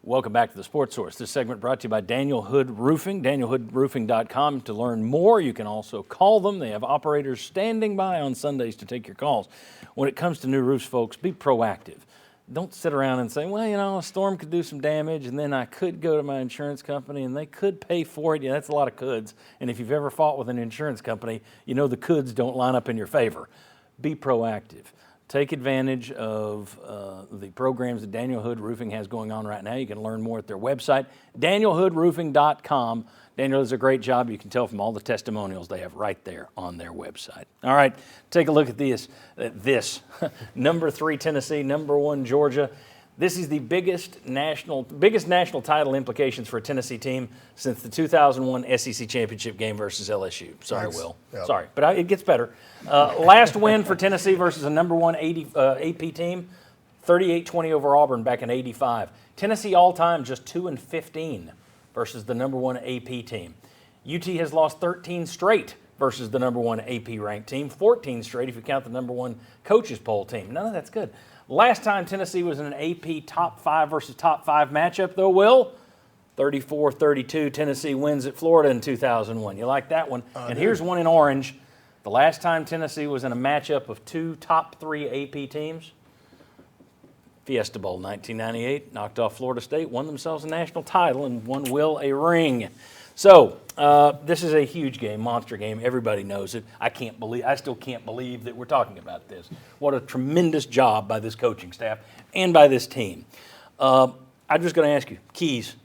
Welcome back to the Sports Source. This segment brought to you by Daniel Hood Roofing, danielhoodroofing.com. To learn more, you can also call them. They have operators standing by on Sundays to take your calls. When it comes to new roofs, folks, be proactive. Don't sit around and say, well, you know, a storm could do some damage, and then I could go to my insurance company, and they could pay for it. Yeah, that's a lot of coulds. And if you've ever fought with an insurance company, you know the coulds don't line up in your favor. Be proactive. Take advantage of the programs that Daniel Hood Roofing has going on right now. You can learn more at their website, danielhoodroofing.com. Daniel does a great job. You can tell from all the testimonials they have right there on their website. All right, take a look at this. Number 3 Tennessee, number 1 Georgia. This is the biggest national title implications for a Tennessee team since the 2001 SEC championship game versus LSU. Sorry, Thanks. Will. Yep. Sorry, but it gets better. Last win for Tennessee versus a number 1 AP team, 38-20 over Auburn back in '85. Tennessee all-time just 2-15 versus the number 1 AP team. UT has lost 13 straight versus the number 1 AP ranked team, 14 straight if you count the number 1 coaches poll team. None of that's good. Last time Tennessee was in an AP top 5 versus top 5 matchup, though, Will, 34-32, Tennessee wins at Florida in 2001. You like that one? And here's one in orange. The last time Tennessee was in a matchup of 2 top 3 AP teams, Fiesta Bowl 1998, knocked off Florida State, won themselves a national title, and won Will a ring. So this is a huge game, monster game. Everybody knows it. I still can't believe that we're talking about this. What a tremendous job by this coaching staff and by this team. I'm just going to ask you, keys.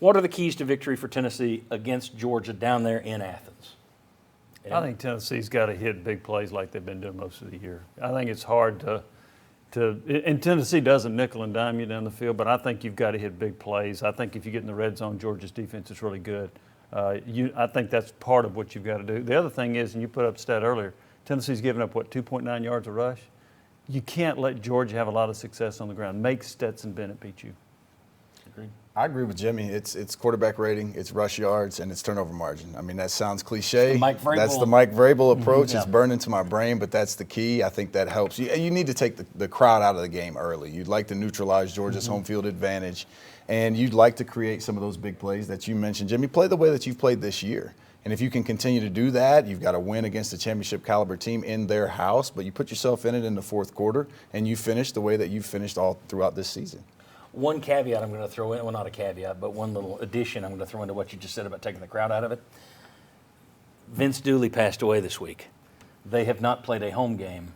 What are the keys to victory for Tennessee against Georgia down there in Athens? I think Tennessee's got to hit big plays like they've been doing most of the year. I think it's hard and Tennessee doesn't nickel and dime you down the field, but I think you've got to hit big plays. I think if you get in the red zone, Georgia's defense is really good. I think that's part of what you've got to do. The other thing is, and you put up a stat earlier, Tennessee's given up, 2.9 yards a rush? You can't let Georgia have a lot of success on the ground. Make Stetson Bennett beat you. Agreed. I agree with Jimmy. It's quarterback rating, it's rush yards, and it's turnover margin. I mean, that sounds cliche. That's the Mike Vrabel approach. Yeah. It's burned into my brain, but that's the key. I think that helps. You need to take the crowd out of the game early. You'd like to neutralize Georgia's home field advantage, and you'd like to create some of those big plays that you mentioned. Jimmy, play the way that you've played this year. And if you can continue to do that, you've got to win against a championship caliber team in their house, but you put yourself in it in the fourth quarter, and you finish the way that you've finished all throughout this season. One caveat I'm going to throw in, well, not a caveat, but one little addition I'm going to throw into what you just said about taking the crowd out of it. Vince Dooley passed away this week. They have not played a home game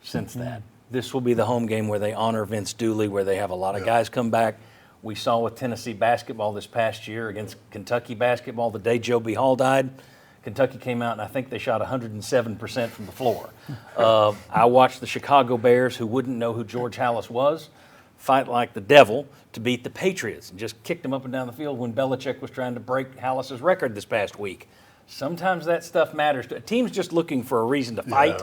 since that. This will be the home game where they honor Vince Dooley, where they have a lot of guys come back. We saw with Tennessee basketball this past year against Kentucky basketball, the day Joe B. Hall died, Kentucky came out and I think they shot 107% from the floor. I watched the Chicago Bears, who wouldn't know who George Halas was, fight like the devil to beat the Patriots and just kicked them up and down the field when Belichick was trying to break Halas's record this past week. Sometimes that stuff matters. A team's just looking for a reason to fight,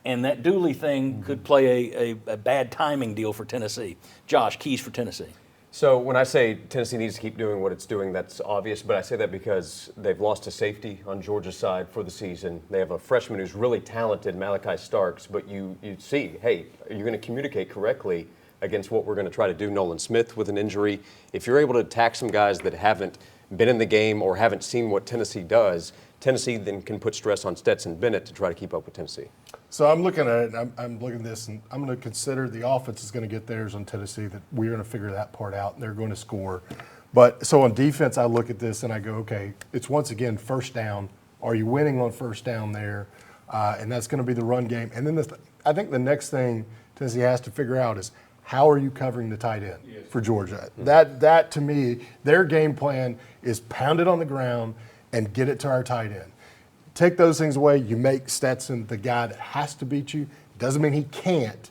and that Dooley thing could play a bad timing deal for Tennessee. Josh, keys for Tennessee. So when I say Tennessee needs to keep doing what it's doing, that's obvious, but I say that because they've lost a safety on Georgia's side for the season. They have a freshman who's really talented, Malachi Starks, but you see, hey, are you going to communicate correctly against what we're going to try to do? Nolan Smith with an injury. If you're able to attack some guys that haven't been in the game or haven't seen what Tennessee does, Tennessee then can put stress on Stetson Bennett to try to keep up with Tennessee. So I'm looking at it, I'm looking at this, and I'm going to consider the offense is going to get theirs on Tennessee, that we're going to figure that part out, and they're going to score. But so on defense, I look at this and I go, okay, it's once again first down. Are you winning on first down there? And that's going to be the run game. And then I think the next thing Tennessee has to figure out is, how are you covering the tight end for Georgia? That to me, their game plan is pound it on the ground and get it to our tight end. Take those things away, you make Stetson the guy that has to beat you. Doesn't mean he can't,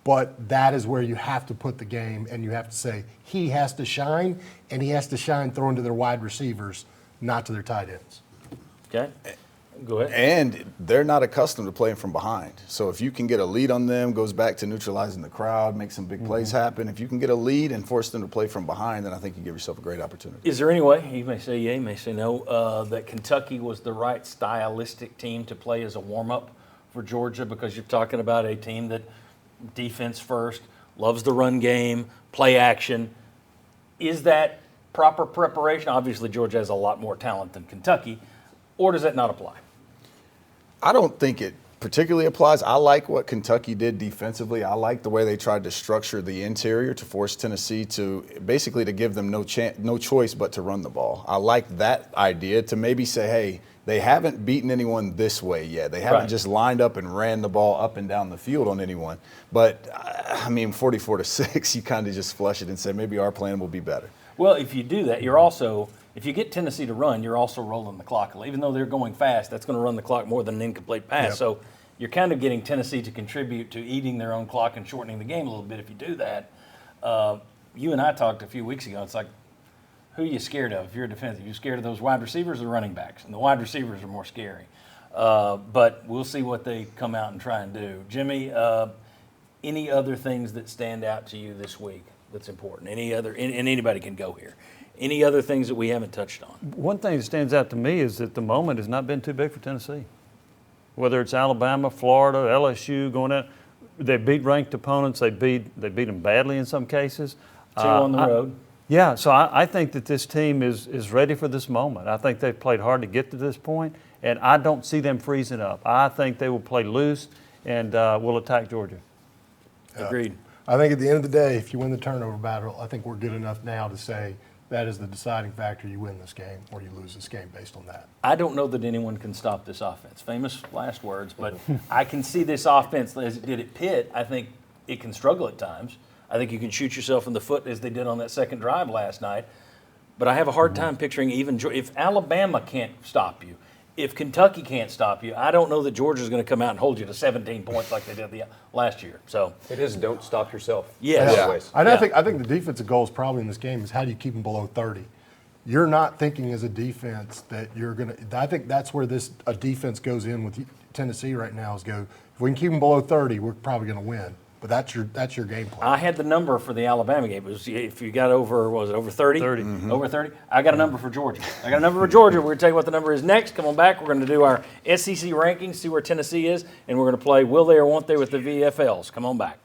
but that is where you have to put the game, and you have to say he has to shine, and he has to shine throwing to their wide receivers, not to their tight ends. Okay. Go ahead. And they're not accustomed to playing from behind. So if you can get a lead on them, goes back to neutralizing the crowd, make some big plays happen. If you can get a lead and force them to play from behind, then I think you give yourself a great opportunity. Is there any way, you may say yea, you may say no, that Kentucky was the right stylistic team to play as a warm-up for Georgia? Because you're talking about a team that defense first, loves the run game, play action. Is that proper preparation? Obviously, Georgia has a lot more talent than Kentucky, or does that not apply? I don't think it particularly applies. I like what Kentucky did defensively. I like the way they tried to structure the interior to force Tennessee to basically to give them no choice but to run the ball. I like that idea to maybe say, hey, they haven't beaten anyone this way yet. They haven't Right. just lined up and ran the ball up and down the field on anyone. But I mean, 44-6, you kind of just flush it and say maybe our plan will be better. Well, if you do that, you're also, if you get Tennessee to run, you're also rolling the clock. Even though they're going fast, that's going to run the clock more than an incomplete pass. Yep. So you're kind of getting Tennessee to contribute to eating their own clock and shortening the game a little bit if you do that. You and I talked a few weeks ago. It's like, who are you scared of if you're a defensive? You're scared of those wide receivers or running backs? And the wide receivers are more scary. But we'll see what they come out and try and do. Jimmy, any other things that stand out to you this week that's important? Any other, and anybody can go here. Any other things that we haven't touched on? One thing that stands out to me is that the moment has not been too big for Tennessee. Whether it's Alabama, Florida, LSU going out, they beat ranked opponents. They beat them badly in some cases. Two on the road. Yeah, so I think that this team is ready for this moment. I think they've played hard to get to this point, and I don't see them freezing up. I think they will play loose and will attack Georgia. Agreed. I think at the end of the day, if you win the turnover battle, I think we're good enough now to say that is the deciding factor. You win this game or you lose this game based on that. I don't know that anyone can stop this offense. Famous last words, but I can see this offense as it did at Pitt. I think it can struggle at times. I think you can shoot yourself in the foot as they did on that second drive last night. But I have a hard time picturing even if Alabama can't stop you, if Kentucky can't stop you, I don't know that Georgia's going to come out and hold you to 17 points like they did last year. So It is don't stop yourself. Yes. Always. And Yeah. I think the defensive goal is probably in this game is how do you keep them below 30? You're not thinking as a defense that you're going to – I think that's where a defense goes in with Tennessee right now is go, if we can keep them below 30, we're probably going to win. But that's your game plan. I had the number for the Alabama game. It was if you got over, what was it, over 30? 30. Over 30? I got a number for Georgia. I got a number for Georgia. We're going to tell you what the number is next. Come on back. We're going to do our SEC rankings, see where Tennessee is, and we're going to play Will They or Won't They with the VFLs. Come on back.